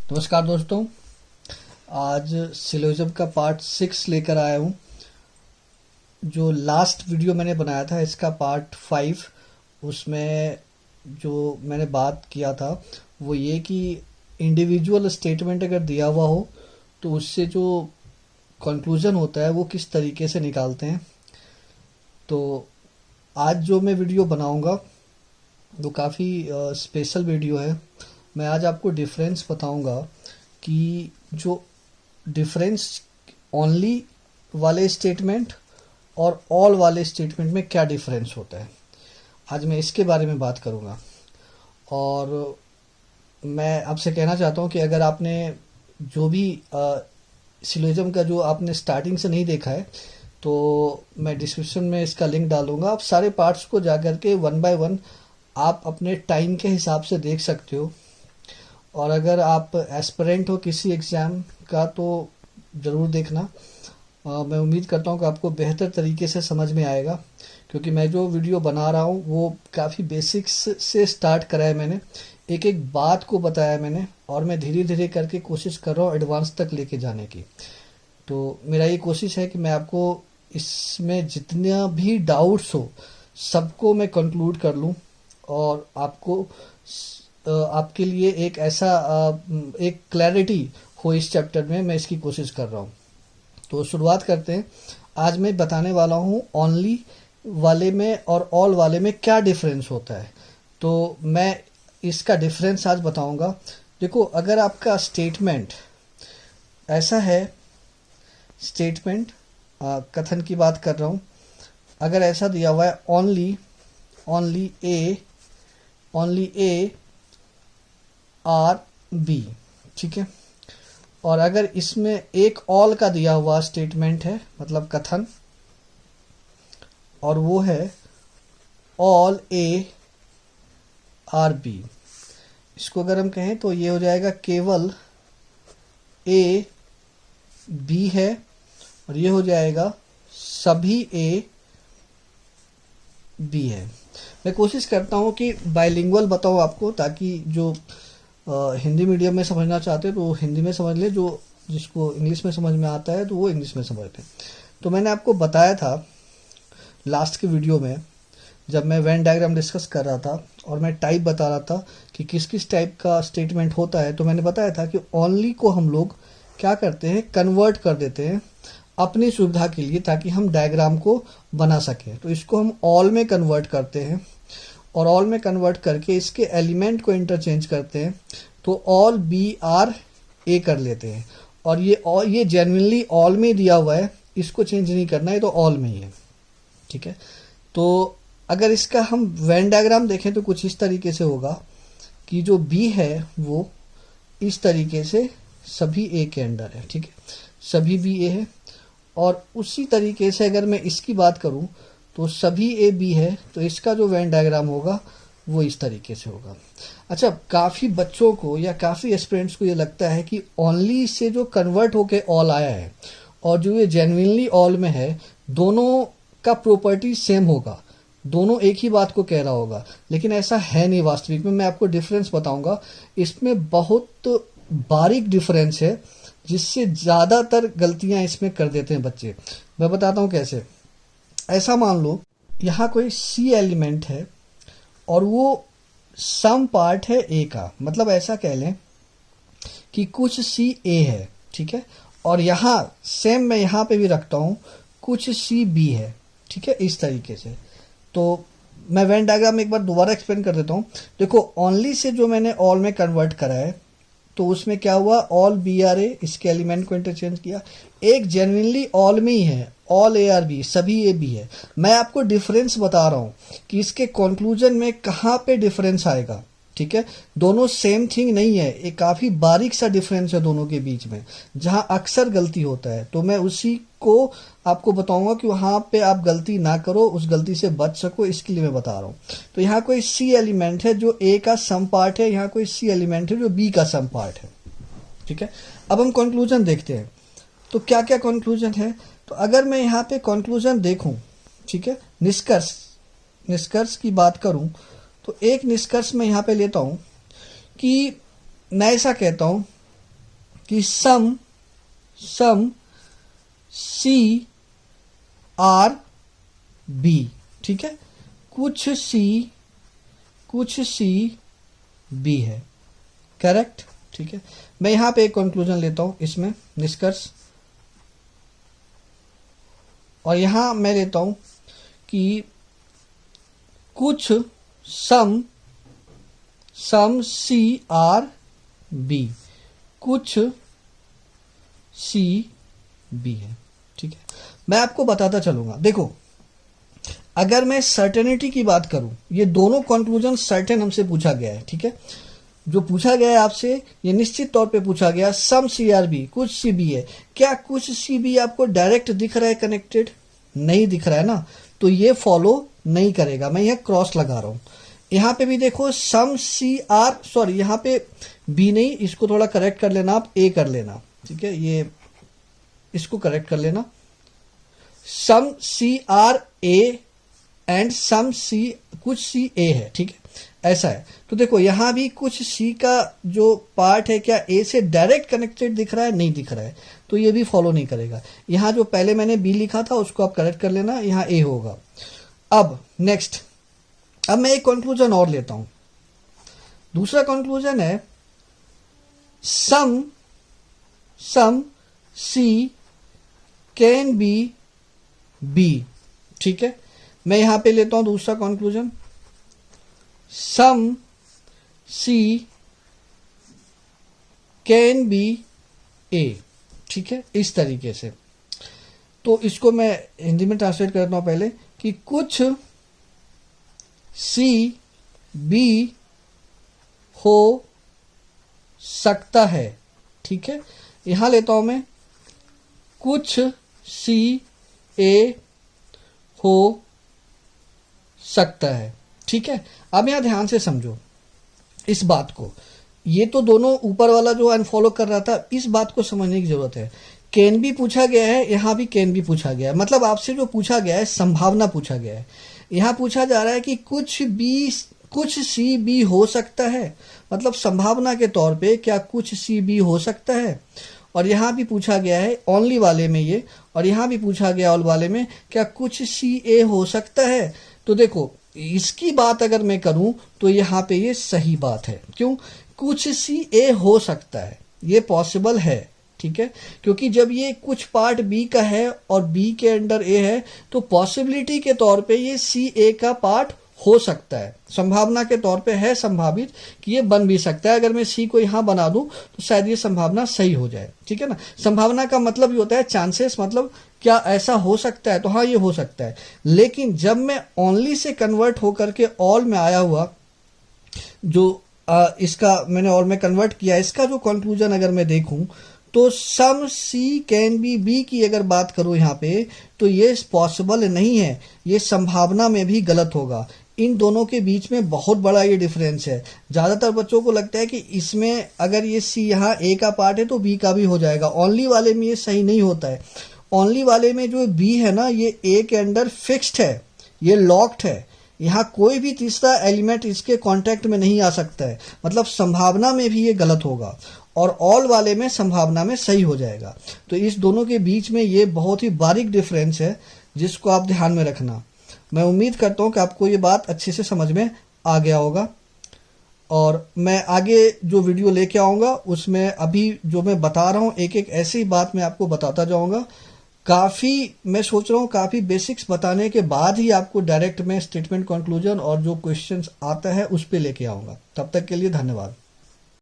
नमस्कार दोस्तों। आज सिलोजिज्म का पार्ट 6 लेकर आया हूँ। जो लास्ट वीडियो मैंने बनाया था इसका पार्ट 5, उसमें जो मैंने बात किया था वो ये कि इंडिविजुअल स्टेटमेंट अगर दिया हुआ हो तो उससे जो कंक्लूजन होता है वो किस तरीके से निकालते हैं। तो आज जो मैं वीडियो बनाऊंगा वो काफ़ी स्पेशल वीडियो है। मैं आज आपको डिफरेंस बताऊंगा कि जो डिफरेंस ओनली वाले स्टेटमेंट और ऑल वाले स्टेटमेंट में क्या डिफरेंस होता है। आज मैं इसके बारे में बात करूंगा। और मैं आपसे कहना चाहता हूं कि अगर आपने जो भी सिलोजिज्म का जो आपने स्टार्टिंग से नहीं देखा है तो मैं डिस्क्रिप्शन में इसका लिंक डालूंगा। आप सारे पार्ट्स को जा करके वन बाय वन आप अपने टाइम के हिसाब से देख सकते हो। और अगर आप एस्पिरेंट हो किसी एग्ज़ाम का तो ज़रूर देखना। मैं उम्मीद करता हूँ कि आपको बेहतर तरीके से समझ में आएगा, क्योंकि मैं जो वीडियो बना रहा हूँ वो काफ़ी बेसिक्स से स्टार्ट करा है मैंने, एक एक बात को बताया मैंने, और मैं धीरे धीरे करके कोशिश कर रहा हूँ एडवांस तक लेके जाने की। तो मेरा ये कोशिश है कि मैं आपको इसमें जितना भी डाउट्स हो सबको मैं कंक्लूड कर लूँ और आपको आपके लिए एक ऐसा एक क्लैरिटी हो इस चैप्टर में, मैं इसकी कोशिश कर रहा हूँ। तो शुरुआत करते हैं। आज मैं बताने वाला हूँ ओनली वाले में और ऑल वाले में क्या डिफरेंस होता है। तो मैं इसका डिफरेंस आज बताऊंगा। देखो, अगर आपका स्टेटमेंट ऐसा है, स्टेटमेंट कथन की बात कर रहा हूँ, अगर ऐसा दिया हुआ है ओनली ए आर बी, ठीक है। और अगर इसमें एक ऑल का दिया हुआ स्टेटमेंट है, मतलब कथन, और वो है ऑल ए आर बी, इसको अगर हम कहें तो ये हो जाएगा केवल ए बी है, और ये हो जाएगा सभी ए बी है। मैं कोशिश करता हूँ कि बाइलिंगुअल बताऊँ आपको, ताकि जो हिंदी मीडियम में समझना चाहते हैं तो वो हिंदी में समझ ले, जो जिसको इंग्लिश में समझ में आता है तो वो इंग्लिश में समझ ले। तो मैंने आपको बताया था लास्ट के वीडियो में, जब मैं वेन डायग्राम डिस्कस कर रहा था और मैं टाइप बता रहा था कि किस किस टाइप का स्टेटमेंट होता है, तो मैंने बताया था कि ओनली को हम लोग क्या करते हैं, कन्वर्ट कर देते हैं अपनी सुविधा के लिए, ताकि हम डायग्राम को बना सकें। तो इसको हम ऑल में कन्वर्ट करते हैं, और ऑल में कन्वर्ट करके इसके एलिमेंट को इंटरचेंज करते हैं, तो ऑल बी आर ए कर लेते हैं। और ये जेन्युइनली ऑल में दिया हुआ है, इसको चेंज नहीं करना है, तो ऑल में ही है, ठीक है। तो अगर इसका हम वेन डायग्राम देखें तो कुछ इस तरीके से होगा कि जो बी है वो इस तरीके से सभी ए के अंडर है, ठीक है, सभी बी ए है। और उसी तरीके से अगर मैं इसकी बात करूं तो सभी ए बी है, तो इसका जो वेन डायग्राम होगा वो इस तरीके से होगा। अच्छा, काफ़ी बच्चों को या काफ़ी एस्पिरेंट्स को ये लगता है कि ओनली से जो कन्वर्ट होके ऑल आया है और जो ये जेन्युइनली ऑल में है, दोनों का प्रॉपर्टी सेम होगा, दोनों एक ही बात को कह रहा होगा, लेकिन ऐसा है नहीं वास्तविक में। मैं आपको डिफरेंस बताऊंगा, इसमें बहुत बारीक डिफरेंस है, जिससे ज़्यादातर गलतियां इसमें कर देते हैं बच्चे। मैं बताता हूँ कैसे। ऐसा मान लो यहाँ कोई सी एलिमेंट है और वो सम पार्ट है ए का, मतलब ऐसा कह लें कि कुछ सी ए है, ठीक है, और यहाँ सेम मैं यहाँ पे भी रखता हूँ कुछ सी बी है, ठीक है, इस तरीके से। तो मैं वेन डायग्राम एक बार दोबारा एक्सप्लेन कर देता हूँ। देखो, ओनली से जो मैंने ऑल में कन्वर्ट करा है, तो उसमें क्या हुआ, ऑल बी आर ए, इसके एलिमेंट को इंटरचेंज किया। एक जेन्युइनली ऑल में ही है, ऑल ए आर बी, सभी ए बी है। मैं आपको डिफरेंस बता रहा हूँ कि इसके कंक्लूजन में कहाँ पे डिफरेंस आएगा, ठीक है। दोनों सेम थिंग नहीं है, एक काफ़ी बारीक सा डिफरेंस है दोनों के बीच में, जहाँ अक्सर गलती होता है। तो मैं उसी को आपको बताऊंगा कि वहाँ पे आप गलती ना करो, उस गलती से बच सको, इसके लिए मैं बता रहा हूँ। तो यहाँ कोई सी एलिमेंट है जो ए का सम पार्ट है, यहाँ कोई सी एलिमेंट है जो बी का सम पार्ट है, ठीक है। अब हम कंक्लूजन देखते हैं, तो क्या क्या कंक्लूजन है। तो अगर मैं यहाँ पे कंक्लूजन देखूं, ठीक है, निष्कर्ष की बात करूं, तो एक निष्कर्ष मैं यहाँ पे लेता हूं कि मैं ऐसा कहता हूं कि सम सी आर बी, ठीक है, कुछ सी बी है, करेक्ट, ठीक है। मैं यहां पे एक कंक्लूजन लेता हूं, इसमें निष्कर्ष, और यहां मैं लेता हूं कि कुछ सम सी आर बी, कुछ सी बी है, ठीक है। मैं आपको बताता चलूंगा, देखो अगर मैं सर्टेनिटी की बात करूं, ये दोनों कंक्लूजन सर्टेन हमसे पूछा गया है, ठीक है। जो पूछा गया है आपसे, ये निश्चित तौर पे पूछा गया सम सी आर बी, कुछ सी बी है। क्या कुछ सी बी आपको डायरेक्ट दिख रहा है कनेक्टेड? नहीं दिख रहा है ना, तो ये फॉलो नहीं करेगा। मैं यह क्रॉस लगा रहा हूं। यहां पे भी देखो सम सी आर, सॉरी यहां पे बी नहीं, इसको थोड़ा करेक्ट कर लेना, आप ए कर लेना, ठीक है, ये इसको करेक्ट कर लेना। सम C R A and some सी, कुछ सी ए है, ठीक है, ऐसा है। तो देखो यहां भी कुछ सी का जो पार्ट है, क्या ए से डायरेक्ट कनेक्टेड दिख रहा है? नहीं दिख रहा है, तो ये भी फॉलो नहीं करेगा। यहां जो पहले मैंने बी लिखा था उसको आप करेक्ट कर लेना, यहां ए होगा। अब नेक्स्ट, अब मैं एक कंक्लूजन और लेता हूं। दूसरा कंक्लूजन है some C can be B, ठीक है। मैं यहां पे लेता हूं दूसरा conclusion, some C can be A, ठीक है, इस तरीके से। तो इसको मैं हिंदी में ट्रांसलेट करता हूं पहले, कि कुछ सी बी हो सकता है, ठीक है। यहां लेता हूं मैं, कुछ सी ए हो सकता है, ठीक है। अब यहां ध्यान से समझो इस बात को, ये तो दोनों ऊपर वाला जो अनफॉलो कर रहा था, इस बात को समझने की जरूरत है। कैन भी पूछा गया है, यहां भी कैन भी पूछा गया है, मतलब आपसे जो पूछा गया है संभावना पूछा गया है। यहां पूछा जा रहा है कि कुछ सी बी हो सकता है, मतलब संभावना के तौर पे क्या कुछ सी बी हो सकता है। और यहां भी पूछा गया है ओनली वाले में ये, और यहां भी पूछा गया ऑल वाले में, क्या कुछ सी ए हो सकता है। तो देखो इसकी बात अगर मैं करूं तो यहां पे ये सही बात है। क्यों? कुछ सी ए हो सकता है, ये पॉसिबल है, ठीक है, क्योंकि जब ये कुछ पार्ट बी का है और बी के अंडर ए है, तो पॉसिबिलिटी के तौर पे ये सी ए का पार्ट हो सकता है, संभावना के तौर पे है संभावित कि ये बन भी सकता है। अगर मैं सी को यहां बना दूं तो शायद ये संभावना सही हो जाए, ठीक है ना। संभावना का मतलब ये होता है चांसेस, मतलब क्या ऐसा हो सकता है, तो हाँ ये हो सकता है। लेकिन जब मैं ओनली से कन्वर्ट होकर के ऑल में आया हुआ, जो इसका मैंने ऑल में कन्वर्ट किया, इसका जो कंक्लूजन अगर मैं देखूं तो सम सी कैन बी बी की अगर बात करूं यहां पे, तो ये पॉसिबल नहीं है, ये संभावना में भी गलत होगा। इन दोनों के बीच में बहुत बड़ा ये डिफरेंस है। ज्यादातर बच्चों को लगता है कि इसमें अगर ये सी यहाँ ए का पार्ट है तो बी का भी हो जाएगा। ओनली वाले में ये सही नहीं होता है। ओनली वाले में जो बी है ना, ये ए के अंडर फिक्स्ड है, ये लॉक्ड है, यहाँ कोई भी तीसरा एलिमेंट इसके कांटेक्ट में नहीं आ सकता है, मतलब संभावना में भी ये गलत होगा और ऑल वाले में संभावना में सही हो जाएगा। तो इस दोनों के बीच में ये बहुत ही बारीक डिफरेंस है जिसको आप ध्यान में रखना। मैं उम्मीद करता हूं कि आपको ये बात अच्छे से समझ में आ गया होगा, और मैं आगे जो वीडियो लेके आऊंगा उसमें अभी जो मैं बता रहा हूं एक एक ऐसी ही बात मैं आपको बताता जाऊंगा। काफ़ी मैं सोच रहा हूँ काफ़ी बेसिक्स बताने के बाद ही आपको डायरेक्ट में स्टेटमेंट कंक्लूजन और जो क्वेश्चंस आता है उस पे लेके आऊंगा। तब तक के लिए धन्यवाद।